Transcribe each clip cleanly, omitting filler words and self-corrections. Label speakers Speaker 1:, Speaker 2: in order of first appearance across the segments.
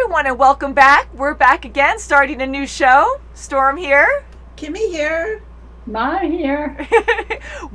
Speaker 1: everyone, and welcome back. We're back again, starting a new show. Storm here.
Speaker 2: Kimmy here.
Speaker 3: Ma here.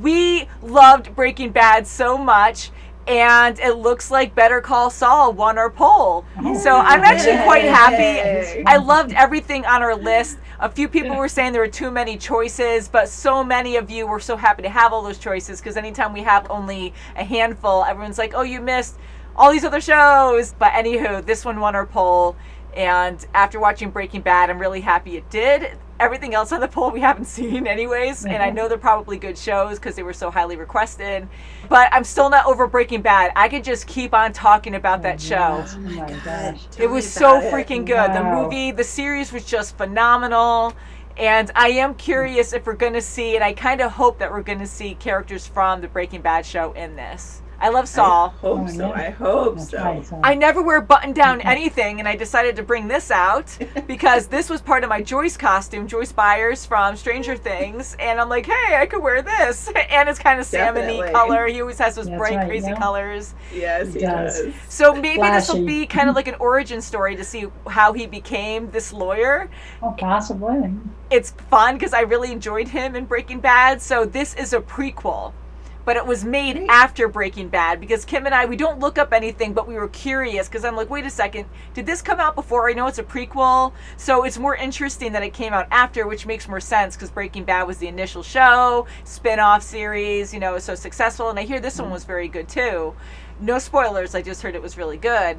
Speaker 1: We loved Breaking Bad so much, and it looks like Better Call Saul won our poll. So I'm actually quite happy. I loved everything on our list. A few people were saying there were too many choices, but so many of you were so happy to have all those choices, because anytime we have only a handful, everyone's like, oh, you missed all these other shows. But anywho, this one won our poll, and after watching Breaking Bad, I'm really happy it did. Everything else on the poll we haven't seen anyways, and I know they're probably good shows because they were so highly requested, but I'm still not over Breaking Bad. I could just keep on talking about that show.
Speaker 3: Oh my gosh.
Speaker 1: It was so freaking good. The movie, the series was just phenomenal, and I am curious if we're going to see, and I kind of hope that we're going to see characters from the Breaking Bad show in this. I love Saul.
Speaker 2: I hope so.
Speaker 1: I never wear button-down anything, and I decided to bring this out because this was part of my Joyce costume, Joyce Byers from Stranger Things, and I'm like, hey, I could wear this. And it's kind of salmon-y color. He always has those bright, crazy colors.
Speaker 2: Yes, he does.
Speaker 1: So maybe this will be kind of like an origin story to see how he became this lawyer.
Speaker 3: Oh, possibly.
Speaker 1: It's fun because I really enjoyed him in Breaking Bad, so this is a prequel. But it was made after Breaking Bad, because Kim and I, we don't look up anything, but we were curious, because I'm like, wait a second, did this come out before? I know it's a prequel, so it's more interesting that it came out after, which makes more sense, because Breaking Bad was the initial show, spin-off series, you know, it was so successful, and I hear this one was very good too. No spoilers, I just heard it was really good,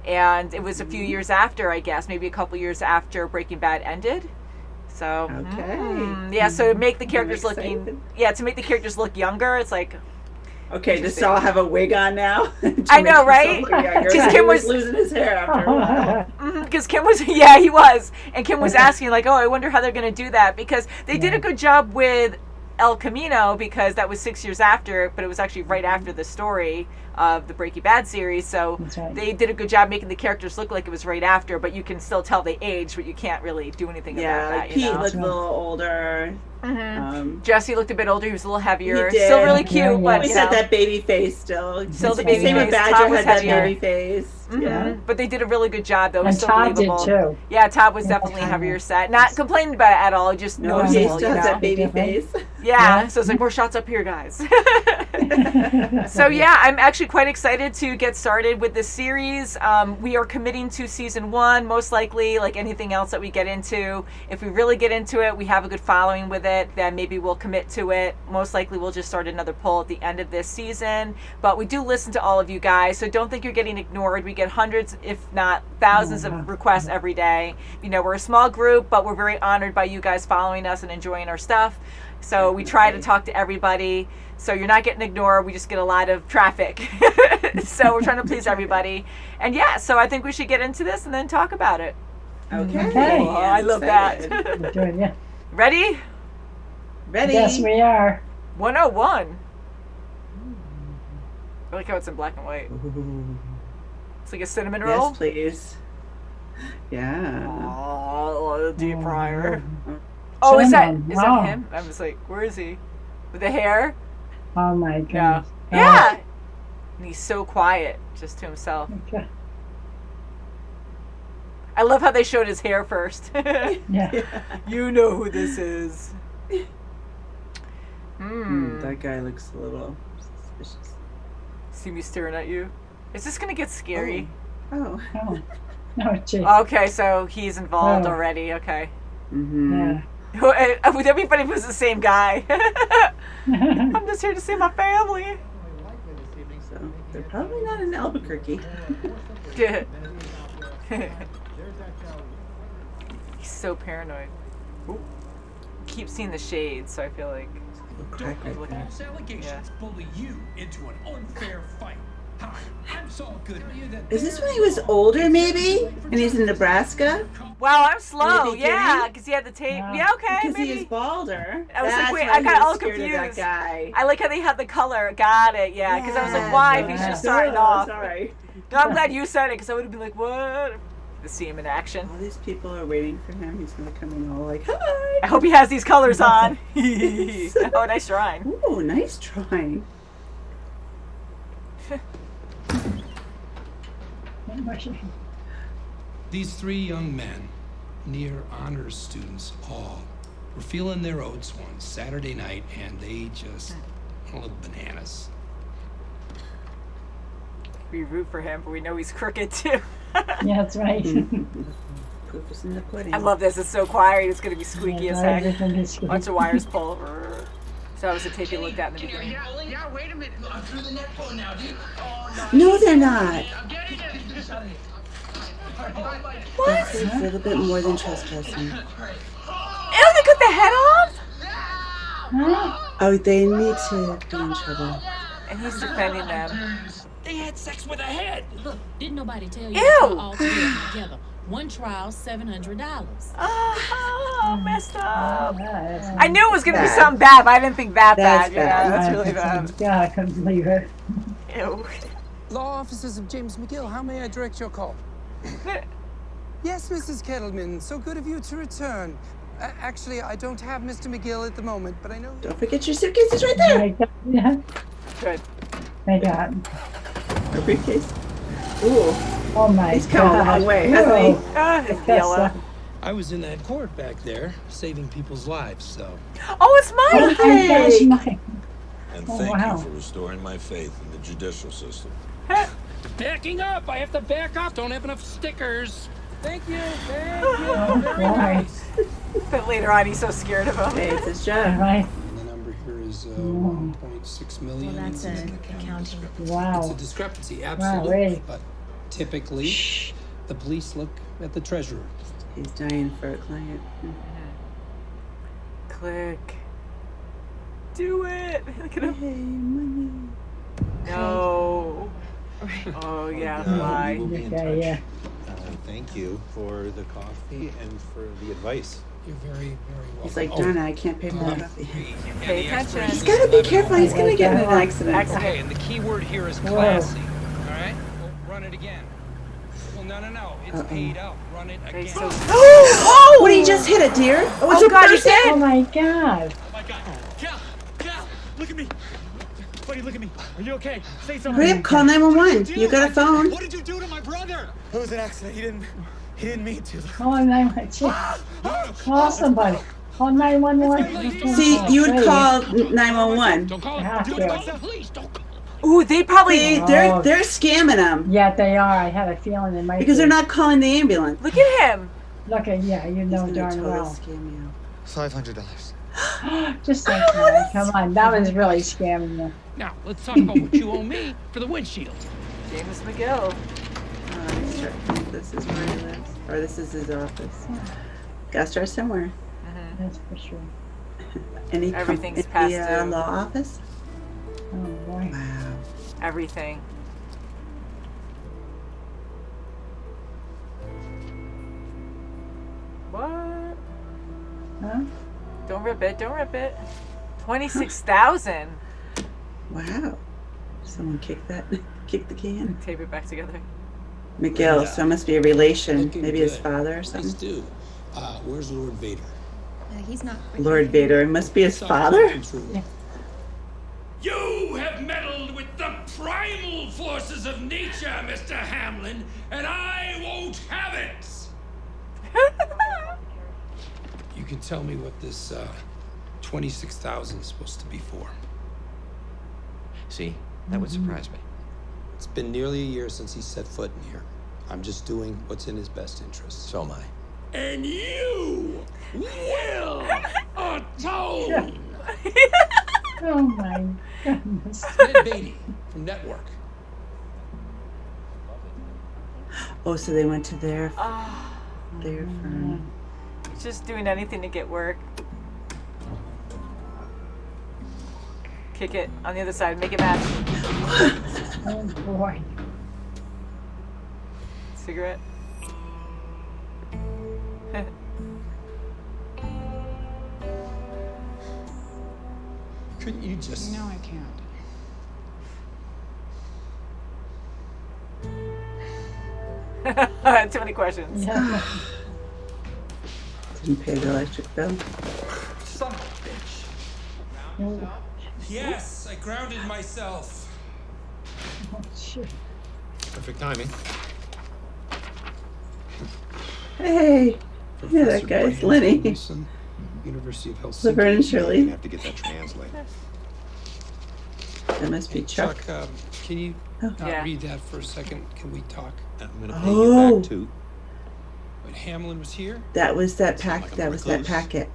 Speaker 1: and it was a few years after, I guess, maybe a couple years after Breaking Bad ended. So so to make the characters to make the characters look younger, it's like,
Speaker 2: okay, does Saul have a wig on now?
Speaker 1: I know, right?
Speaker 2: Because Kim was losing his hair after a while.
Speaker 1: Because Kim was, he was, and Kim was asking like, oh, I wonder how they're going to do that, because they did a good job with El Camino, because that was 6 years after, but it was actually right after the story of the Breaking Bad series, so they did a good job making the characters look like it was right after, but you can still tell they aged, but you can't really do anything about that.
Speaker 2: Pete looked a little older.
Speaker 1: Jesse looked a bit older. He was a little heavier. Still really cute, but
Speaker 2: he had that baby face still.
Speaker 1: The baby
Speaker 2: Same
Speaker 1: face.
Speaker 2: with Badger had that baby face.
Speaker 1: But they did a really good job, though. It was
Speaker 3: And
Speaker 1: so
Speaker 3: Todd did
Speaker 1: believable.
Speaker 3: too.
Speaker 1: Yeah, Todd was definitely heavier set. Not complaining about it at all. Just noticeable.
Speaker 2: He still has that baby face.
Speaker 1: Yeah, so it's like, more shots up here, guys. So yeah, I'm actually quite excited to get started with this series. We are committing to season 1, most likely, like anything else that we get into. If we really get into it, we have a good following with it, then maybe we'll commit to it. Most likely we'll just start another poll at the end of this season. But we do listen to all of you guys, so don't think you're getting ignored. We get hundreds, if not thousands of requests every day. You know, we're a small group, but we're very honored by you guys following us and enjoying our stuff. So we try to talk to everybody. So you're not getting ignored. We just get a lot of traffic. So we're trying to please everybody. And yeah, so I think we should get into this and then talk about it.
Speaker 2: Okay.
Speaker 1: Oh, I love that. Ready?
Speaker 2: Ready?
Speaker 3: Yes, we are.
Speaker 1: 101. I like how it's in black and white. It's like a cinnamon roll.
Speaker 2: Yes, please. Yeah.
Speaker 1: Oh, deep fryer. Oh, is that him? I was like, where is he? With the hair?
Speaker 3: Oh my goodness.
Speaker 1: Yeah. And he's so quiet, just to himself.
Speaker 3: Okay.
Speaker 1: I love how they showed his hair first.
Speaker 3: Yeah.
Speaker 1: You know who this is.
Speaker 2: That guy looks a little suspicious.
Speaker 1: See me staring at you? Is this going to get scary?
Speaker 2: Oh.
Speaker 3: Oh, gee.
Speaker 1: Okay, so he's involved already. Okay.
Speaker 3: Yeah.
Speaker 1: Would that be funny if it was the same guy? I'm just here to see my family.
Speaker 2: So they're probably not in Albuquerque.
Speaker 1: He's so paranoid. Keep seeing the shades, so I feel like
Speaker 4: Don't let false allegations bully you into an unfair fight. Hi, I'm Saul Goodman.
Speaker 2: Is this when he was older, maybe? And he's in Nebraska?
Speaker 1: wow, I'm slow. Yeah, because he had the tape. Yeah, okay,
Speaker 2: Because
Speaker 1: maybe.
Speaker 2: he is balder.
Speaker 1: I was like,
Speaker 2: That's
Speaker 1: wait,
Speaker 2: why
Speaker 1: I
Speaker 2: he
Speaker 1: got
Speaker 2: was
Speaker 1: all
Speaker 2: scared of
Speaker 1: confused.
Speaker 2: That guy.
Speaker 1: I like how they had the color. Got it, yeah. Because I was like, why if he's just starting off?
Speaker 2: Sorry.
Speaker 1: No, I'm glad you said it, because I would have been like, what? To see him in action.
Speaker 2: All these people are waiting for him. He's going to come in all like, hi.
Speaker 1: I hope he has these colors on. Oh, nice drawing.
Speaker 2: Ooh, nice trying.
Speaker 5: These three young men, near honors students all, were feeling their oats one Saturday night, and they just went a little bananas.
Speaker 1: We root for him, but we know he's crooked too.
Speaker 3: Yeah, that's right.
Speaker 2: Proof is in the pudding.
Speaker 1: I love this. It's so quiet. It's going to be squeaky as heck.
Speaker 3: Everything is squeaky.
Speaker 1: Bunch of wires pull. So that was the tape you looked at in the beginning.
Speaker 4: Yeah, wait a minute. I'm through the net phone now, dude. Oh,
Speaker 2: No, they're not.
Speaker 4: I'm getting it.
Speaker 2: That's a little bit more than trespassing.
Speaker 1: Ew, they cut the head off?
Speaker 3: Huh?
Speaker 2: Oh, they need to be in trouble.
Speaker 1: And he's defending them.
Speaker 5: They had sex with a head.
Speaker 6: Look, didn't nobody tell you
Speaker 1: Ew.
Speaker 6: to put all three together? One trial, $700.
Speaker 1: Oh, messed up.
Speaker 3: Yeah,
Speaker 1: I knew it was going to be
Speaker 2: Bad.
Speaker 1: something bad, but I didn't think that
Speaker 2: That's
Speaker 1: bad. Yeah,
Speaker 2: bad.
Speaker 1: that's really bad.
Speaker 3: Yeah, I couldn't believe it.
Speaker 1: Ew.
Speaker 7: Law offices of James McGill, how may I direct your call? Yes, Mrs. Kettleman, so good of you to return. Actually, I don't have Mr. McGill at the moment, but I know...
Speaker 2: Don't forget your suitcases right there.
Speaker 3: Yeah,
Speaker 1: Good.
Speaker 3: I got.
Speaker 2: A briefcase. Ooh,
Speaker 3: Oh my
Speaker 2: he's come a long
Speaker 3: God.
Speaker 2: way, hasn't he?
Speaker 1: Ah, it's yellow.
Speaker 5: I was in that court back there, saving people's lives, so...
Speaker 1: Oh, it's
Speaker 3: Oh
Speaker 1: Mike.
Speaker 3: my gosh, Mike.
Speaker 8: And
Speaker 3: Oh,
Speaker 8: thank
Speaker 3: wow.
Speaker 8: you for restoring my faith in the judicial system.
Speaker 5: Backing up! I have to back up! Don't have enough stickers!
Speaker 7: Thank you, thank you.
Speaker 3: Oh,
Speaker 7: Very
Speaker 3: boy.
Speaker 7: nice.
Speaker 1: But later on, he's so scared of him.
Speaker 2: Hey, it's his
Speaker 3: All
Speaker 2: job.
Speaker 3: right.
Speaker 5: And the number here is 1.6 million.
Speaker 6: Well, that's
Speaker 5: It's
Speaker 6: an
Speaker 5: accounting
Speaker 6: accounting.
Speaker 5: discrepancy. It's
Speaker 3: Wow.
Speaker 5: a discrepancy,
Speaker 3: Wow,
Speaker 5: absolutely.
Speaker 3: really?
Speaker 5: But typically, the police look at the treasurer.
Speaker 2: He's dying for a client.
Speaker 1: Click. Do it. Look at him.
Speaker 2: Hey, money.
Speaker 1: No. Oh, yeah,
Speaker 8: We
Speaker 1: why?
Speaker 8: will be in
Speaker 3: Yeah,
Speaker 8: touch.
Speaker 3: yeah.
Speaker 8: Thank you for the coffee and for the advice.
Speaker 5: You're very, very welcome.
Speaker 2: He's like, Donna, I can't pay for the coffee.
Speaker 1: Pay attention.
Speaker 2: He's gotta be careful. He's gonna get in an accident.
Speaker 5: Okay, and the key word here is
Speaker 3: Whoa.
Speaker 5: classy. All right? Well, run it again. Well, no. It's paid up. Run it
Speaker 1: Okay,
Speaker 5: again.
Speaker 1: so. Oh!
Speaker 2: What, he just hit a deer? Oh,
Speaker 1: Oh, God, he
Speaker 3: Oh
Speaker 1: did.
Speaker 3: my God.
Speaker 9: Oh my God. Cal, look at me. Buddy, look at me. Are you okay? Say something.
Speaker 2: Hurry up, call 911. You got a phone.
Speaker 9: What did you do to my brother? It was an accident. He didn't mean to.
Speaker 3: Call 911. Call somebody. Call 911.
Speaker 2: See, you would call 911.
Speaker 5: Don't call
Speaker 3: Yeah,
Speaker 5: it. Do
Speaker 3: yeah.
Speaker 5: it myself. Please don't call.
Speaker 1: Ooh, they probably.
Speaker 2: See, they're scamming them
Speaker 3: Yeah, they are. I had a feeling they might
Speaker 2: because
Speaker 3: be.
Speaker 2: they're not calling the ambulance.
Speaker 1: Look at him.
Speaker 3: Look at, yeah, you know
Speaker 2: He's gonna
Speaker 3: darn
Speaker 2: totally
Speaker 3: well.
Speaker 2: scam you.
Speaker 9: $500.
Speaker 3: Just like that. Come on, that was really scamming you.
Speaker 5: Now, let's talk about what you owe me for the windshield.
Speaker 1: James McGill.
Speaker 2: He's checking. This is where he lives, or this is his office. Gotta start somewhere.
Speaker 3: That's for sure.
Speaker 2: Any
Speaker 1: Everything's past due.
Speaker 2: law office?
Speaker 3: Oh boy.
Speaker 2: Wow.
Speaker 1: Everything. What?
Speaker 3: Huh?
Speaker 1: Don't rip it. Don't rip it. 26,000.
Speaker 2: Wow. Someone kicked that. Kicked the can.
Speaker 1: Tape it back together.
Speaker 2: McGill. So it must be a relation.
Speaker 5: Looking
Speaker 2: Maybe his
Speaker 5: good.
Speaker 2: father or
Speaker 5: Please
Speaker 2: something.
Speaker 5: do. Where's Lord Vader?
Speaker 6: He's not.
Speaker 2: Lord Vader. It must be his father.
Speaker 4: You have meddled with the primal forces of nature, Mr. Hamlin, and I won't have it!
Speaker 5: You can tell me what this 26,000 is supposed to be for.
Speaker 10: See, that would surprise me.
Speaker 5: It's been nearly a year since he set foot in here. I'm just doing what's in his best interest.
Speaker 10: So am I.
Speaker 4: And you will atone!
Speaker 3: Oh my goodness.
Speaker 5: Ned Beatty from Network.
Speaker 2: Oh, so they went to their firm.
Speaker 1: He's just doing anything to get work. Kick it on the other side. Make it match.
Speaker 3: Oh boy.
Speaker 1: Cigarette.
Speaker 5: Couldn't you just...
Speaker 7: No, I can't.
Speaker 1: Too many questions.
Speaker 3: Yeah.
Speaker 2: Didn't pay the electric bill.
Speaker 5: Son of a bitch.
Speaker 3: Oh,
Speaker 5: Yes, I grounded myself.
Speaker 3: shit.
Speaker 10: Perfect timing.
Speaker 2: Hey, yeah, that
Speaker 5: Professor
Speaker 2: guy's
Speaker 5: Brandon
Speaker 2: Lenny.
Speaker 5: Wilson, University of Helsinki.
Speaker 2: Laverne and Shirley.
Speaker 8: have to get that translated.
Speaker 2: That must be Chuck.
Speaker 5: Can you
Speaker 1: Yeah.
Speaker 5: read that for a second? Can we talk?
Speaker 8: I'm gonna pay you back too.
Speaker 5: When Hamlin was here,
Speaker 2: That was that pack.
Speaker 8: like a
Speaker 2: That was that
Speaker 8: recluse.
Speaker 2: packet.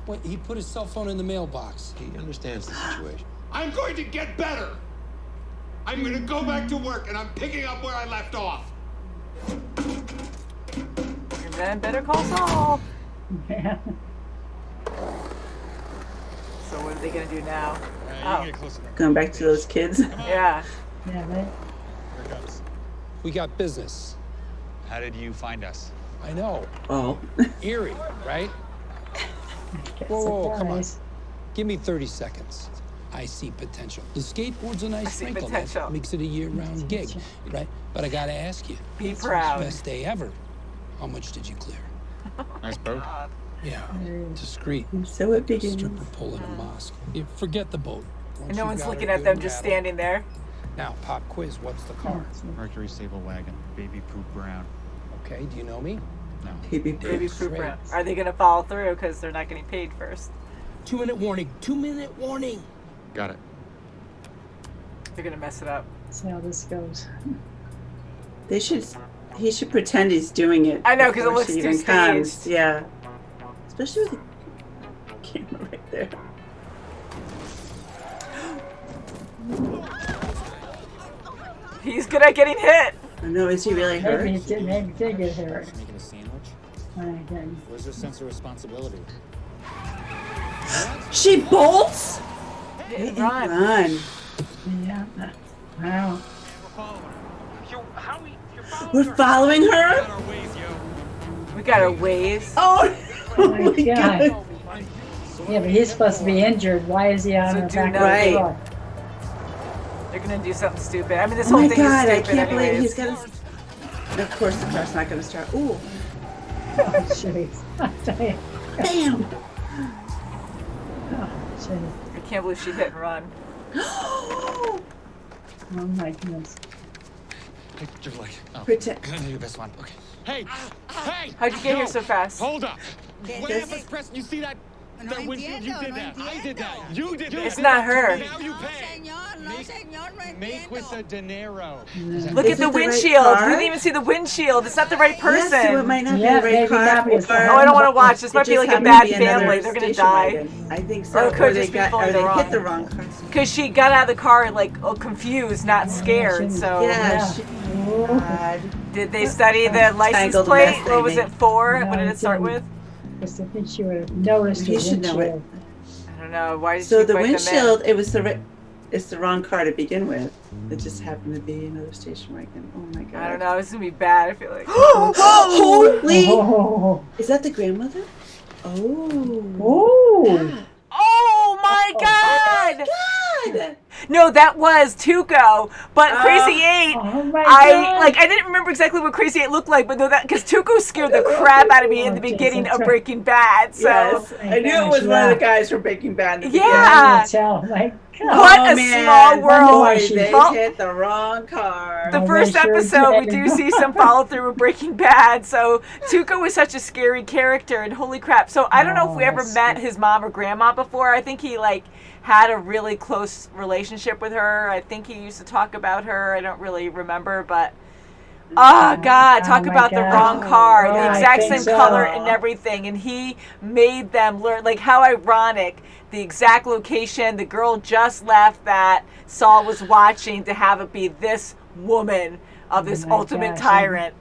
Speaker 5: what, he put his cell phone in the mailbox.
Speaker 8: He understands the situation.
Speaker 4: I'm going to get better. I'm going to go back to work, and I'm picking up where I left off.
Speaker 1: And then better call Saul.
Speaker 3: Yeah.
Speaker 1: So what are they gonna do now?
Speaker 9: You get close enough.
Speaker 2: Going back to those kids.
Speaker 1: Yeah.
Speaker 3: Yeah, right.
Speaker 9: Here it comes.
Speaker 5: We got business.
Speaker 9: How did you find us?
Speaker 5: I know.
Speaker 2: Oh.
Speaker 5: Eerie, right?
Speaker 3: Get
Speaker 5: Whoa, come on.
Speaker 3: surprised.
Speaker 5: Give me 30 seconds. I see potential. The skateboard's a
Speaker 1: I
Speaker 5: nice
Speaker 1: see
Speaker 5: sprinkle.
Speaker 1: potential.
Speaker 5: That makes it a year-round gig, right? But I gotta ask you,
Speaker 1: Be proud.
Speaker 5: best day ever. How much did you clear?
Speaker 9: Nice boat.
Speaker 5: Yeah, discreet.
Speaker 2: So it begins.
Speaker 5: Stripper pole in a mosque. You forget the boat.
Speaker 1: And
Speaker 5: Once
Speaker 1: no
Speaker 5: you
Speaker 1: one's
Speaker 5: got
Speaker 1: looking
Speaker 5: her
Speaker 1: at
Speaker 5: good
Speaker 1: them
Speaker 5: and
Speaker 1: just
Speaker 5: rattled.
Speaker 1: standing there.
Speaker 5: Now, pop quiz. What's the car?
Speaker 9: Mercury Sable Wagon. Baby poop brown.
Speaker 5: Okay, do you know me?
Speaker 9: No.
Speaker 2: Baby
Speaker 1: Maybe
Speaker 2: poop.
Speaker 1: poop
Speaker 5: Great.
Speaker 1: around. Are they gonna follow through because they're not getting paid first?
Speaker 5: 2-minute warning. 2-minute warning.
Speaker 9: Got it.
Speaker 1: They're gonna mess it up.
Speaker 3: See how this goes.
Speaker 2: They should. He should pretend he's doing it.
Speaker 1: I know, 'cause it
Speaker 2: before
Speaker 1: looks
Speaker 2: she
Speaker 1: too
Speaker 2: even comes.
Speaker 1: staged.
Speaker 2: Yeah. Especially with the camera right there.
Speaker 1: He's good at getting hit.
Speaker 2: I know. Is he really hurt?
Speaker 3: Maybe it did get hurt.
Speaker 9: Making a sandwich?
Speaker 3: Again.
Speaker 9: Where's your sense of responsibility?
Speaker 2: She bolts.
Speaker 1: Hit and run.
Speaker 2: Run.
Speaker 3: Yeah. Wow.
Speaker 2: We're following her.
Speaker 1: We got our ways.
Speaker 2: Oh.
Speaker 3: Oh my God. Yeah, but he's supposed to be injured. Why is he on
Speaker 1: So
Speaker 3: the
Speaker 1: do
Speaker 3: back
Speaker 1: not-
Speaker 3: of
Speaker 2: Right.
Speaker 3: the truck?
Speaker 1: They're gonna do something stupid. I mean, this
Speaker 2: Oh
Speaker 1: whole
Speaker 2: my
Speaker 1: thing
Speaker 2: God! I
Speaker 1: is stupid
Speaker 2: can't believe
Speaker 1: anyways.
Speaker 2: he's gonna. Of course, the car's not gonna start. Ooh.
Speaker 3: Oh, jeez. I tell you.
Speaker 2: Bam.
Speaker 3: Oh, jeez.
Speaker 1: I can't believe she hit and run.
Speaker 3: Oh, my goodness.
Speaker 9: Hey, your leg. Oh.
Speaker 2: Pretend.
Speaker 9: You this one. Okay. Hey! Hey!
Speaker 1: How'd you get here so fast?
Speaker 9: Hold up!
Speaker 2: This-
Speaker 9: Whatever's pressing, you see that? That windshield? You did that. I did that. You did that.
Speaker 1: It's not her.
Speaker 9: Now you pay. Make with the dinero.
Speaker 1: Look
Speaker 2: Is
Speaker 1: at the
Speaker 2: it the right
Speaker 1: windshield.
Speaker 2: car?
Speaker 1: We didn't even see the windshield. It's not the right person.
Speaker 2: Yes, so it might not
Speaker 3: Yeah,
Speaker 2: be the right
Speaker 3: maybe
Speaker 2: car.
Speaker 3: not be.
Speaker 1: Oh, I don't want to watch. This
Speaker 2: It
Speaker 1: might be
Speaker 2: just
Speaker 1: like a
Speaker 2: happened to
Speaker 1: bad
Speaker 2: be another
Speaker 1: family. They're gonna
Speaker 2: station
Speaker 1: die.
Speaker 2: wagon. I think so.
Speaker 1: Or it could
Speaker 2: they
Speaker 1: just be
Speaker 2: got,
Speaker 1: pulling
Speaker 2: or
Speaker 1: the
Speaker 2: they
Speaker 1: wrong-
Speaker 2: hit the wrong car.
Speaker 1: Because she got out of the car like confused, not scared.
Speaker 3: shouldn't-
Speaker 1: So
Speaker 2: Yeah.
Speaker 3: Yeah.
Speaker 2: She,
Speaker 3: Oh.
Speaker 2: God.
Speaker 1: did they study the license
Speaker 2: Tangled
Speaker 1: plate?
Speaker 2: mess,
Speaker 1: What was
Speaker 2: maybe.
Speaker 1: it for?
Speaker 3: No,
Speaker 1: What did
Speaker 3: it
Speaker 1: it start
Speaker 3: didn't.
Speaker 1: with?
Speaker 3: Because I think she would have noticed
Speaker 2: He
Speaker 3: the
Speaker 2: should know it.
Speaker 3: windshield.
Speaker 1: I don't know. Why did
Speaker 2: So
Speaker 1: she
Speaker 2: the
Speaker 1: write them in?
Speaker 2: windshield, it was it's the wrong car to begin with. It just happened to be another station wagon. Oh my God.
Speaker 1: I don't know. This is gonna be bad. I feel like.
Speaker 2: Holy!
Speaker 3: Oh.
Speaker 2: Is that the grandmother? Oh.
Speaker 3: Oh.
Speaker 1: Oh my God!
Speaker 2: God!
Speaker 1: No, that was Tuco, but Crazy Eight.
Speaker 3: Oh my
Speaker 1: I
Speaker 3: God.
Speaker 1: I didn't remember exactly what Crazy Eight looked like, but no, that because Tuco scared the crap out of me in the beginning of Breaking Bad. So
Speaker 2: Yes. I knew it was one of the guys from Breaking Bad. in the beginning.
Speaker 1: Yeah.
Speaker 3: I tell. My God.
Speaker 1: What
Speaker 2: Oh,
Speaker 1: a
Speaker 2: man.
Speaker 1: small world.
Speaker 2: Boy, they
Speaker 1: Well,
Speaker 2: hit the wrong car.
Speaker 1: the
Speaker 3: Oh,
Speaker 1: first
Speaker 3: they sure
Speaker 1: episode, we
Speaker 3: did.
Speaker 1: do see some follow through with Breaking Bad. So Tuco was such a scary character, and holy crap! So I don't know if we
Speaker 3: Oh,
Speaker 1: ever
Speaker 3: that's
Speaker 1: met
Speaker 3: sweet.
Speaker 1: his mom or grandma before. I think he had a really close relationship with her. I think he used to talk about her. I don't really remember, but oh God, talk
Speaker 3: my
Speaker 1: about the
Speaker 3: God.
Speaker 1: wrong car,
Speaker 3: Oh,
Speaker 1: the
Speaker 3: I
Speaker 1: exact
Speaker 3: think
Speaker 1: same
Speaker 3: so.
Speaker 1: color and everything, and he made them learn. Like, how ironic! The exact location the girl just left that Saul was watching to have it be this woman of this
Speaker 3: my
Speaker 1: ultimate
Speaker 3: gosh,
Speaker 1: tiriant.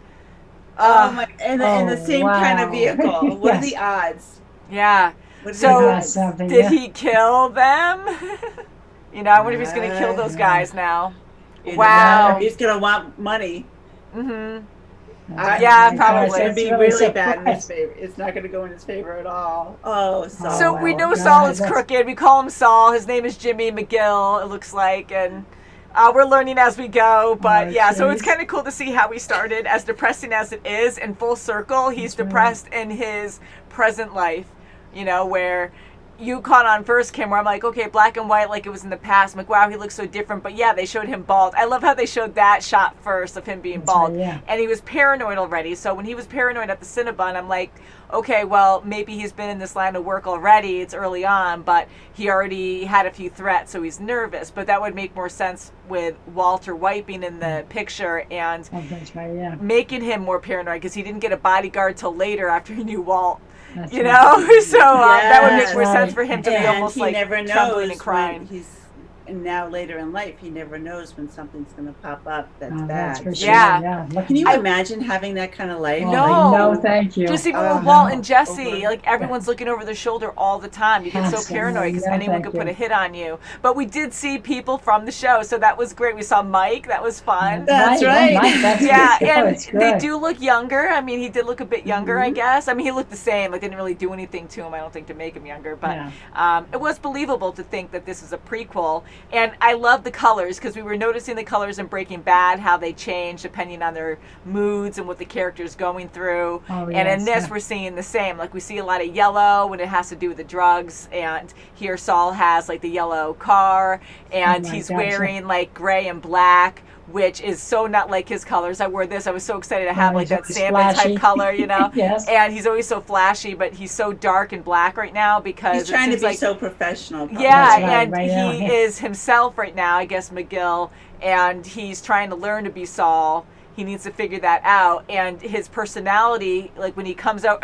Speaker 2: Oh my! And the
Speaker 3: Oh,
Speaker 2: same kind of
Speaker 3: wow.
Speaker 2: vehicle. What are
Speaker 3: Yes.
Speaker 2: the odds?
Speaker 1: Yeah.
Speaker 2: What are
Speaker 1: So,
Speaker 2: the
Speaker 3: Yeah,
Speaker 2: odds?
Speaker 3: something,
Speaker 1: Did
Speaker 3: yeah.
Speaker 1: he kill them? I wonder if he's going to kill those guys now.
Speaker 2: You
Speaker 1: Wow.
Speaker 2: know, he's gonna want money.
Speaker 1: Mm-hmm.
Speaker 2: Yeah,
Speaker 1: probably.
Speaker 2: It's gonna
Speaker 3: That's
Speaker 2: be
Speaker 3: really
Speaker 2: really bad in his
Speaker 3: surprised.
Speaker 2: favor. It's not gonna go in his favor at all. Oh, Saul.
Speaker 1: So
Speaker 3: wow.
Speaker 1: we know
Speaker 3: God,
Speaker 1: Saul is
Speaker 3: that's-
Speaker 1: crooked. We call him Saul. His name is Jimmy McGill, it looks like. And we're learning as we go. But
Speaker 3: Oh,
Speaker 1: yeah, so it's
Speaker 3: jeez.
Speaker 1: kind of cool to see how he started. As depressing as it is, in full circle, he's
Speaker 3: That's right.
Speaker 1: depressed in his present life, where you caught on first, Kim, where I'm like, okay, black and white, like it was in the past. I'm like, wow, he looks so different. But yeah, they showed him bald. I love how they showed that shot first of him being bald.
Speaker 3: right, yeah.
Speaker 1: And he was paranoid already. So when he was paranoid at the Cinnabon, I'm like, okay, well, maybe he's been in this line of work already. It's early on, but he already had a few threats, so he's nervous. But that would make more sense with Walter White being in the picture and
Speaker 3: Oh, that's right, yeah.
Speaker 1: making him more paranoid because he didn't get a bodyguard till later after he knew Walt.
Speaker 3: That's
Speaker 1: You
Speaker 3: right.
Speaker 1: know, so that would make more
Speaker 3: Yes.
Speaker 1: sense for him to be
Speaker 2: And
Speaker 1: almost
Speaker 2: he
Speaker 1: like
Speaker 2: never
Speaker 1: trembling
Speaker 2: knows
Speaker 1: and crying.
Speaker 2: when and now later in life, he never knows when something's going to pop up that's
Speaker 3: Oh,
Speaker 2: bad.
Speaker 3: that's for sure.
Speaker 1: Yeah.
Speaker 3: Look,
Speaker 2: Can you imagine having that kind of life?
Speaker 3: oh,
Speaker 1: No.
Speaker 3: no, thank you.
Speaker 1: Just even
Speaker 2: Oh,
Speaker 1: with Walt
Speaker 3: no.
Speaker 1: and Jesse, like everyone's looking over their shoulder all the time. You get so
Speaker 3: Constantly.
Speaker 1: paranoid because
Speaker 3: Yeah,
Speaker 1: anyone
Speaker 3: thank
Speaker 1: could put
Speaker 3: you.
Speaker 1: a hit on you. But we did see people from the show, so that was great. We saw Mike, that was fun.
Speaker 2: That's right.
Speaker 3: Mike, that's
Speaker 1: Yeah,
Speaker 3: good.
Speaker 1: and
Speaker 3: It's
Speaker 1: they
Speaker 3: good.
Speaker 1: do look younger. I mean, he did look a bit younger, I guess. I mean, he looked the same. Like, they didn't really do anything to him, I don't think, to make him younger. But it was believable to think that this is a prequel. And I love the colors because we were noticing the colors in Breaking Bad, how they change depending on their moods and what the character's going through.
Speaker 3: Oh,
Speaker 1: And in
Speaker 3: yes,
Speaker 1: this,
Speaker 3: yeah.
Speaker 1: we're seeing the same. Like, we see a lot of yellow when it has to do with the drugs. And here Saul has, like, the yellow car. And
Speaker 3: Oh my
Speaker 1: he's
Speaker 3: gosh,
Speaker 1: wearing, like, gray and black, which is so not like his colors. I wore this. I was so excited to have, like,
Speaker 3: he's
Speaker 1: that
Speaker 3: always
Speaker 1: salmon
Speaker 3: flashy.
Speaker 1: type color, you know?
Speaker 3: Yes.
Speaker 1: And he's always so flashy, but he's so dark and black right now because
Speaker 2: He's trying
Speaker 1: it
Speaker 2: to
Speaker 1: seems
Speaker 2: be
Speaker 1: like,
Speaker 2: so professional. probably.
Speaker 1: yeah,
Speaker 3: That's right,
Speaker 1: and
Speaker 3: right now,
Speaker 1: he
Speaker 3: yeah.
Speaker 1: is himself right now, I guess, McGill, and he's trying to learn to be Saul. He needs to figure that out, and his personality, like when he comes out,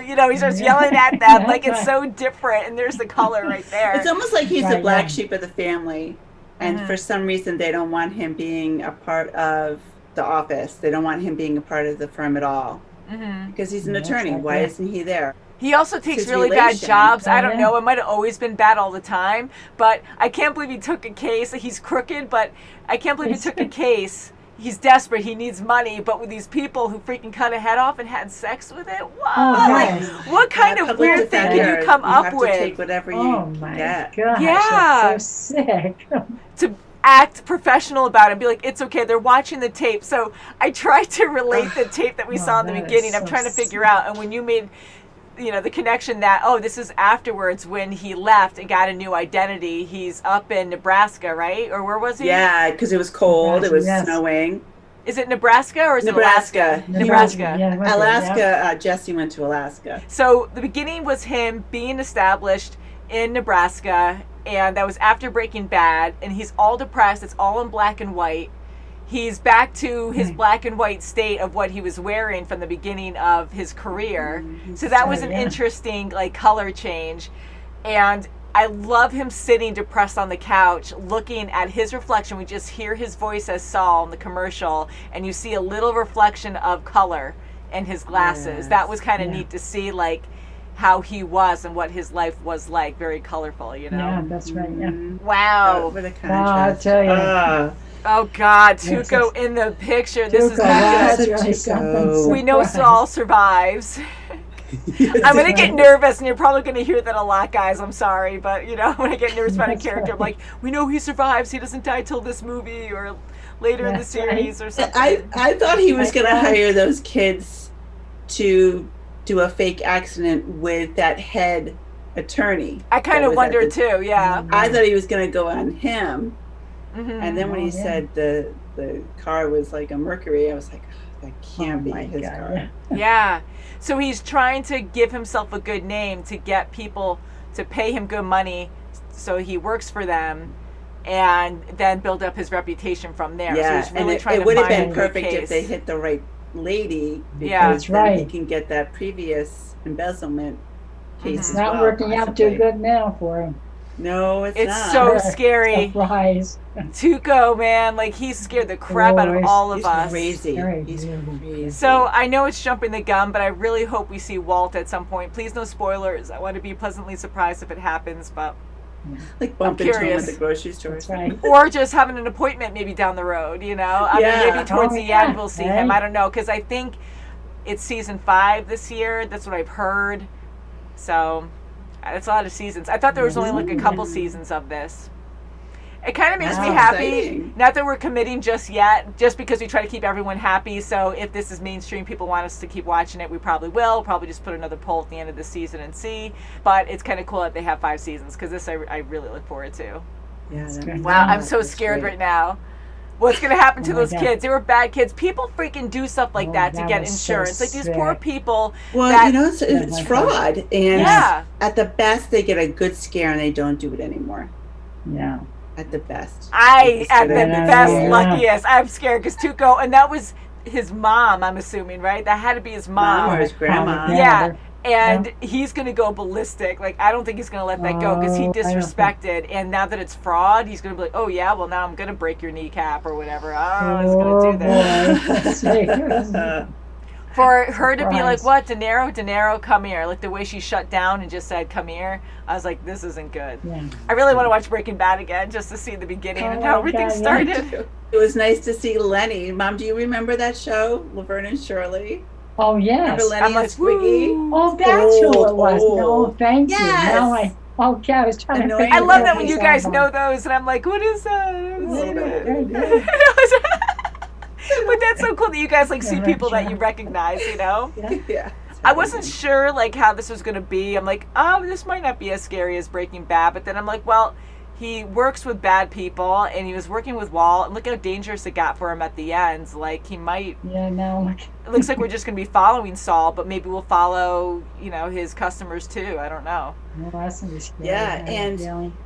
Speaker 1: you know, he starts yelling at them,
Speaker 3: That's
Speaker 1: like it's
Speaker 3: right.
Speaker 1: so different, and there's the color right there.
Speaker 2: It's almost like he's the
Speaker 3: Right,
Speaker 2: black
Speaker 3: yeah.
Speaker 2: sheep of the family. And
Speaker 1: Mm-hmm.
Speaker 2: for some reason, they don't want him being a part of the office. They don't want him being a part of the firm at all.
Speaker 1: Mm-hmm.
Speaker 2: Because he's an
Speaker 3: That's
Speaker 2: attorney.
Speaker 3: right,
Speaker 2: Why
Speaker 3: yeah.
Speaker 2: isn't he there?
Speaker 1: He also takes
Speaker 2: his
Speaker 1: really bad
Speaker 2: relation.
Speaker 1: jobs. I
Speaker 3: Oh,
Speaker 1: don't
Speaker 3: yeah.
Speaker 1: know. It might have always been bad all the time, but I can't believe he took a case. He's crooked, but I can't believe he took a case. He's desperate. He needs money, but with these people who freaking cut a head off and had sex with it, what?
Speaker 3: Oh,
Speaker 1: Like,
Speaker 3: nice.
Speaker 1: what kind of
Speaker 2: Public
Speaker 1: weird thing can
Speaker 2: defender,
Speaker 1: you come up
Speaker 2: have
Speaker 1: with?
Speaker 2: to take whatever you
Speaker 3: Oh my
Speaker 2: get.
Speaker 3: gosh,
Speaker 1: Yeah.
Speaker 3: that's so sick.
Speaker 1: To act professional about it and be like, it's okay, they're watching the tape. So I tried to relate the tape that we saw in the
Speaker 3: that is
Speaker 1: beginning. I'm
Speaker 3: so
Speaker 1: trying to figure out, and when you made, you know, the connection that, oh, this is afterwards when he left and got a new identity. He's up in Nebraska, right? Or where was he?
Speaker 2: Yeah, because it was cold. It was
Speaker 3: Yes.
Speaker 2: snowing.
Speaker 1: Is it Nebraska or is
Speaker 2: Nebraska.
Speaker 1: it Alaska? Nebraska.
Speaker 3: Yeah, it was,
Speaker 2: Alaska.
Speaker 3: yeah.
Speaker 2: Jesse went to Alaska.
Speaker 1: So the beginning was him being established in Nebraska, and that was after Breaking Bad, and he's all depressed. It's all in black and white. He's back to his black and white state of what he was wearing from the beginning of his career. So that was an
Speaker 3: yeah.
Speaker 1: interesting, like, color change. And I love him sitting depressed on the couch, looking at his reflection. We just hear his voice as Saul in the commercial, and you see a little reflection of color in his glasses.
Speaker 2: Yes.
Speaker 1: That was kind of
Speaker 3: Yeah.
Speaker 1: neat to see, like, how he was and what his life was like. Very colorful, you know?
Speaker 3: Yeah, that's right. Yeah.
Speaker 1: Wow.
Speaker 2: What a
Speaker 3: Wow, I
Speaker 2: contrast.
Speaker 3: tell you.
Speaker 1: Oh, God.
Speaker 3: Yes,
Speaker 1: Tuco in the picture. This is
Speaker 3: Tuco,
Speaker 1: not
Speaker 3: that's
Speaker 1: good.
Speaker 3: really something.
Speaker 1: We know
Speaker 3: surprise.
Speaker 1: Saul survives. I'm going to get nervous, and you're probably going to hear that a lot, guys. I'm sorry. But, you know, when I get nervous about a
Speaker 3: That's
Speaker 1: character, I'm
Speaker 3: right.
Speaker 1: like, we know he survives. He doesn't die till this movie or later in the
Speaker 3: That's right.
Speaker 1: series or something.
Speaker 2: I thought he was going to hire those kids to do a fake accident with that head attorney.
Speaker 1: I kind
Speaker 2: that
Speaker 1: of
Speaker 2: was at
Speaker 1: wondered,
Speaker 2: the-
Speaker 1: too. Yeah.
Speaker 2: I thought he was going to go on him.
Speaker 1: Mhm.
Speaker 2: And then when he
Speaker 3: Oh, yeah.
Speaker 2: said the car was like a Mercury, I was like, that can't
Speaker 3: Oh,
Speaker 2: be
Speaker 3: my
Speaker 2: his
Speaker 3: God,
Speaker 2: car.
Speaker 3: yeah.
Speaker 1: Yeah. So he's trying to give himself a good name to get people to pay him good money so he works for them and then build up his reputation from there.
Speaker 2: Yeah,
Speaker 1: so he's really
Speaker 2: and
Speaker 1: trying
Speaker 2: it
Speaker 1: to
Speaker 2: would have
Speaker 1: find
Speaker 2: been
Speaker 1: a good
Speaker 2: perfect
Speaker 1: case.
Speaker 2: if they hit the right lady, because
Speaker 1: Yeah.
Speaker 3: That's
Speaker 2: then he
Speaker 3: right.
Speaker 2: can get that previous embezzlement case
Speaker 3: It's
Speaker 2: as
Speaker 3: not
Speaker 2: well,
Speaker 3: working out
Speaker 2: possibly.
Speaker 3: too good now for him.
Speaker 2: No, it's
Speaker 1: It's
Speaker 2: not.
Speaker 1: so scary.
Speaker 3: Surprise.
Speaker 1: Tuco, man, like he scared the crap out of
Speaker 3: Boys.
Speaker 1: all of
Speaker 2: He's
Speaker 1: us.
Speaker 2: crazy.
Speaker 3: Very
Speaker 2: He's
Speaker 3: beautiful.
Speaker 2: crazy.
Speaker 1: So I know it's jumping the gun, but I really hope we see Walt at some point. Please, no spoilers. I want to be pleasantly surprised if it happens, but
Speaker 2: like bump into him
Speaker 1: curious.
Speaker 2: at the grocery store.
Speaker 3: That's right.
Speaker 1: or just having an appointment maybe down the road, you know? I
Speaker 2: Yeah.
Speaker 1: mean, maybe towards
Speaker 3: Oh,
Speaker 1: the
Speaker 3: yeah.
Speaker 1: end we'll see him.
Speaker 3: Right.
Speaker 1: I don't know, because I think it's season 5 this year. That's what I've heard. So it's a lot of seasons. I thought there was only like a couple seasons of this. It kind of makes me
Speaker 2: That's
Speaker 1: happy.
Speaker 2: exciting.
Speaker 1: Not that we're committing just yet, just because we try to keep everyone happy. So if this is mainstream, people want us to keep watching it, we probably will. We'll probably just put another poll at the end of the season and see. But it's kind of cool that they have 5 seasons, because this I really look forward to.
Speaker 2: Yeah, that-
Speaker 1: Wow, I'm so
Speaker 2: that's
Speaker 1: scared
Speaker 2: great.
Speaker 1: right now. What's going to happen to
Speaker 3: Oh my
Speaker 1: those
Speaker 3: God.
Speaker 1: kids? They were bad kids. People freaking do stuff like
Speaker 3: Oh,
Speaker 1: that to
Speaker 3: that
Speaker 1: get
Speaker 3: was so
Speaker 1: insurance. Like these poor
Speaker 3: sick.
Speaker 1: people.
Speaker 2: Well,
Speaker 1: that,
Speaker 2: you know, it's fraud. And
Speaker 1: Yeah.
Speaker 2: at the best, they get a good scare and they don't do it anymore.
Speaker 3: Yeah.
Speaker 2: At the best.
Speaker 1: At the
Speaker 3: Yeah.
Speaker 1: best,
Speaker 3: Yeah.
Speaker 1: luckiest. I'm scared because Tuco, and that was his mom, I'm assuming, right? That had to be his mom.
Speaker 2: Mom or his grandma.
Speaker 1: Yeah. And he's going to go ballistic. Like, I don't think he's going to let that go because he
Speaker 3: Oh, I don't think-
Speaker 1: disrespected. And now that it's fraud, he's going to be like, oh, yeah, well, now I'm going to break your kneecap or whatever. Oh, he's going to do that. For her to be like,
Speaker 3: Christ.
Speaker 1: what, De Niro, come here. Like, the way she shut down and just said, come here. I was like, this isn't good.
Speaker 3: Yeah.
Speaker 1: I really want to watch Breaking Bad again just to see the beginning and
Speaker 3: Oh
Speaker 1: how
Speaker 3: my
Speaker 1: everything
Speaker 3: God, yeah.
Speaker 1: started.
Speaker 2: It was nice to see Lenny. Mom, do you remember that show, Laverne and Shirley?
Speaker 3: Oh, yes.
Speaker 2: Remember Lenny
Speaker 1: I'm like,
Speaker 2: and Squiggy?
Speaker 1: woo.
Speaker 3: Oh, that's who it was.
Speaker 2: Old.
Speaker 3: No, thank you.
Speaker 2: Yes.
Speaker 3: Now okay, I was trying to
Speaker 2: Annoying.
Speaker 3: figure
Speaker 1: I love
Speaker 3: out
Speaker 1: that when
Speaker 3: what
Speaker 1: you guys
Speaker 3: song
Speaker 1: know those, and I'm like, what is that? I haven't
Speaker 2: Little
Speaker 1: seen
Speaker 2: bit.
Speaker 1: it. But that's so cool that you guys like see
Speaker 3: Yeah,
Speaker 1: people that
Speaker 3: sure.
Speaker 1: you recognize, you know?
Speaker 2: Yeah.
Speaker 1: I wasn't sure like how this was going to be. I'm like, oh, this might not be as scary as Breaking Bad. But then I'm like, well, he works with bad people, and he was working with Walt. And look how dangerous it got for him at the end. Like, he might.
Speaker 3: Yeah, no.
Speaker 1: It looks like we're just going to be following Saul, but maybe we'll follow, you know, his customers too. I don't know.
Speaker 3: No, that's gonna be scary.
Speaker 2: Yeah,
Speaker 3: I have a
Speaker 2: and-
Speaker 3: feeling.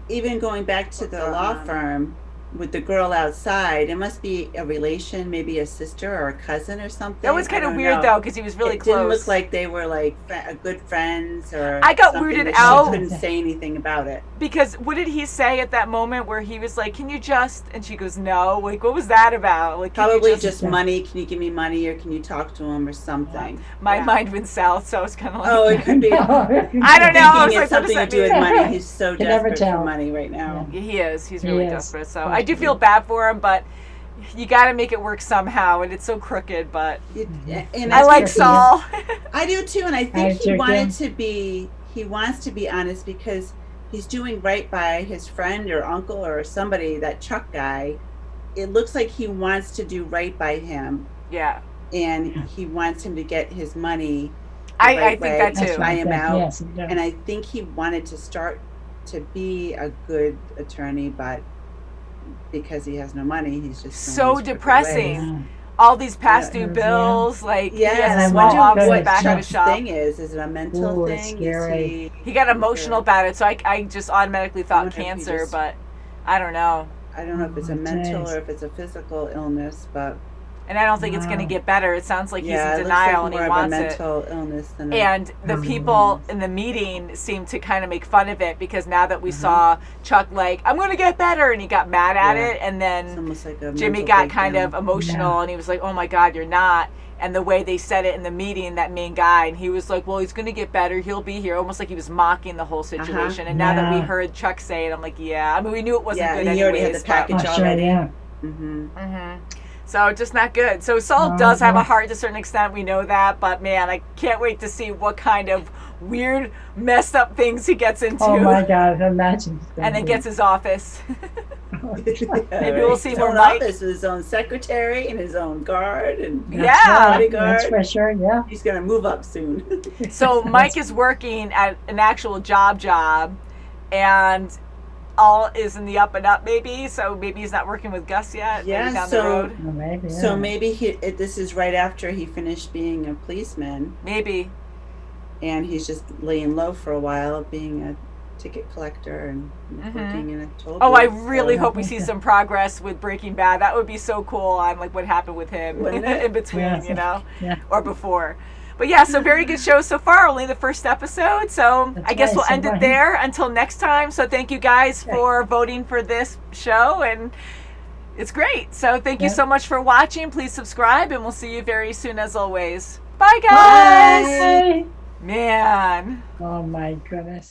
Speaker 2: Even going back to the law firm with the girl outside, it must be a relation, maybe a sister or a cousin or something.
Speaker 1: That was kind
Speaker 2: I
Speaker 1: of
Speaker 2: don't
Speaker 1: weird
Speaker 2: know.
Speaker 1: though, because he was really
Speaker 2: It
Speaker 1: close.
Speaker 2: didn't look like they were like good friends or.
Speaker 1: I got
Speaker 2: something,
Speaker 1: weirded
Speaker 2: but
Speaker 1: out.
Speaker 2: She couldn't say anything about it.
Speaker 1: Because what did he say at that moment where he was like, can you just, and she goes, no. Like, what was that about? Like, can you
Speaker 2: Probably just money. Can you give me money or can you talk to him or something?
Speaker 1: My mind went south, so I was kind of like,
Speaker 2: Oh, it could be.
Speaker 1: I don't know. I was
Speaker 2: Thinking
Speaker 1: like,
Speaker 2: it's
Speaker 1: what does
Speaker 2: something to
Speaker 1: that
Speaker 2: do with
Speaker 1: mean?
Speaker 2: money. He's so
Speaker 3: Can never
Speaker 2: desperate for
Speaker 3: tell.
Speaker 2: money right now.
Speaker 1: Yeah, he is. He's
Speaker 3: He
Speaker 1: really
Speaker 3: is.
Speaker 1: desperate. So I do feel bad for him, but you got to make it work somehow, and it's so crooked. But
Speaker 2: And
Speaker 1: I like
Speaker 2: think
Speaker 1: Saul.
Speaker 2: I do too, and I
Speaker 3: I
Speaker 2: think
Speaker 3: do
Speaker 2: he wanted
Speaker 3: too.
Speaker 2: to be. He wants to be honest because he's doing right by his friend or uncle or somebody. That Chuck guy. It looks like he wants to do right by him,
Speaker 1: Yeah,
Speaker 2: and he wants him to get his money. the
Speaker 1: I
Speaker 2: right
Speaker 1: think
Speaker 2: way
Speaker 1: that
Speaker 2: and
Speaker 1: too.
Speaker 2: Try him out.
Speaker 3: Yes, he does.
Speaker 2: And I think he wanted to start to be a good attorney, but because he has no money, he's just
Speaker 1: So
Speaker 2: going his crooked
Speaker 1: depressing.
Speaker 2: ways.
Speaker 3: Yeah.
Speaker 1: All these past due
Speaker 3: Yeah.
Speaker 1: bills, like
Speaker 2: Yeah,
Speaker 1: he has
Speaker 2: and
Speaker 1: a
Speaker 2: I
Speaker 1: small
Speaker 2: wonder
Speaker 1: office
Speaker 2: what
Speaker 1: back of his
Speaker 2: Chuck's
Speaker 1: shop.
Speaker 2: thing is. Is it a mental
Speaker 3: Ooh, it's
Speaker 2: thing?
Speaker 3: scary.
Speaker 1: He got emotional about it, so I just automatically
Speaker 2: I
Speaker 1: thought
Speaker 2: wonder if he
Speaker 1: cancer,
Speaker 2: just-
Speaker 1: but I don't know.
Speaker 2: I don't know if it's a
Speaker 3: Oh,
Speaker 2: mental
Speaker 3: geez.
Speaker 2: or if it's a physical illness, but
Speaker 1: And I don't think it's going to
Speaker 3: Wow.
Speaker 1: get better. It sounds like
Speaker 2: yeah,
Speaker 1: he's in
Speaker 2: it looks like
Speaker 1: denial and
Speaker 2: more
Speaker 1: he
Speaker 2: of a
Speaker 1: wants it.
Speaker 2: mental illness than.
Speaker 1: And the people in the meeting seemed to kind of make fun of it because now that we saw Chuck like, I'm going to get better, and he got mad at
Speaker 2: Yeah.
Speaker 1: it, and
Speaker 2: it's
Speaker 1: then
Speaker 2: almost like a
Speaker 1: Jimmy
Speaker 2: mental
Speaker 1: got kind
Speaker 2: breakdown.
Speaker 1: of emotional, and he was like, oh my God, you're not. And the way they said it in the meeting, that main guy, and he was like, well, he's going to get better. He'll be here. Almost like he was mocking the whole situation. And now that we
Speaker 3: Yeah.
Speaker 1: heard Chuck say it, I'm like, yeah. I mean, we knew it wasn't
Speaker 2: Yeah,
Speaker 1: good
Speaker 2: and he already had
Speaker 1: anyways,
Speaker 2: the
Speaker 1: but-
Speaker 2: package
Speaker 3: Oh, sure,
Speaker 2: already.
Speaker 3: yeah.
Speaker 2: Mm-hmm.
Speaker 1: So just not good. So Saul
Speaker 3: Oh,
Speaker 1: does have
Speaker 3: yeah.
Speaker 1: a heart to a certain extent. We know that. But man, I can't wait to see what kind of weird, messed up things he gets into.
Speaker 3: Oh my God! Imagine.
Speaker 1: And then gets his office.
Speaker 2: Maybe
Speaker 1: we'll see
Speaker 2: his
Speaker 1: more
Speaker 2: own
Speaker 1: Mike.
Speaker 2: office with his own secretary and his own guard and
Speaker 1: Yeah.
Speaker 2: bodyguard.
Speaker 3: That's for sure. Yeah.
Speaker 2: He's gonna move up soon.
Speaker 1: So Mike is working at an actual job, and all is in the up and up maybe. So maybe he's not working with Gus yet.
Speaker 2: Yeah,
Speaker 1: maybe down
Speaker 2: so-
Speaker 1: the road.
Speaker 3: Well, maybe. Yeah.
Speaker 2: So maybe this is right after he finished being a policeman,
Speaker 1: Maybe.
Speaker 2: and he's just laying low for a while, being a ticket collector and working in a toll
Speaker 1: Oh, I
Speaker 2: booth,
Speaker 1: really
Speaker 2: so-
Speaker 1: hope we see some progress with Breaking Bad. That would be so cool on like what happened with him
Speaker 2: Wouldn't it?
Speaker 1: in between,
Speaker 3: Yeah.
Speaker 1: you know,
Speaker 3: Yeah.
Speaker 1: or before. But yeah, so very good show so far. Only the first episode, so
Speaker 3: That's
Speaker 1: I guess
Speaker 3: right,
Speaker 1: we'll
Speaker 3: so
Speaker 1: end it
Speaker 3: far.
Speaker 1: there until next time. So thank you guys
Speaker 3: Okay.
Speaker 1: for voting for this show, and it's great. So thank you
Speaker 3: Yeah.
Speaker 1: so much for watching. Please subscribe, and we'll see you very soon as always. Bye, guys.
Speaker 3: Bye.
Speaker 1: Man.
Speaker 3: Oh my goodness.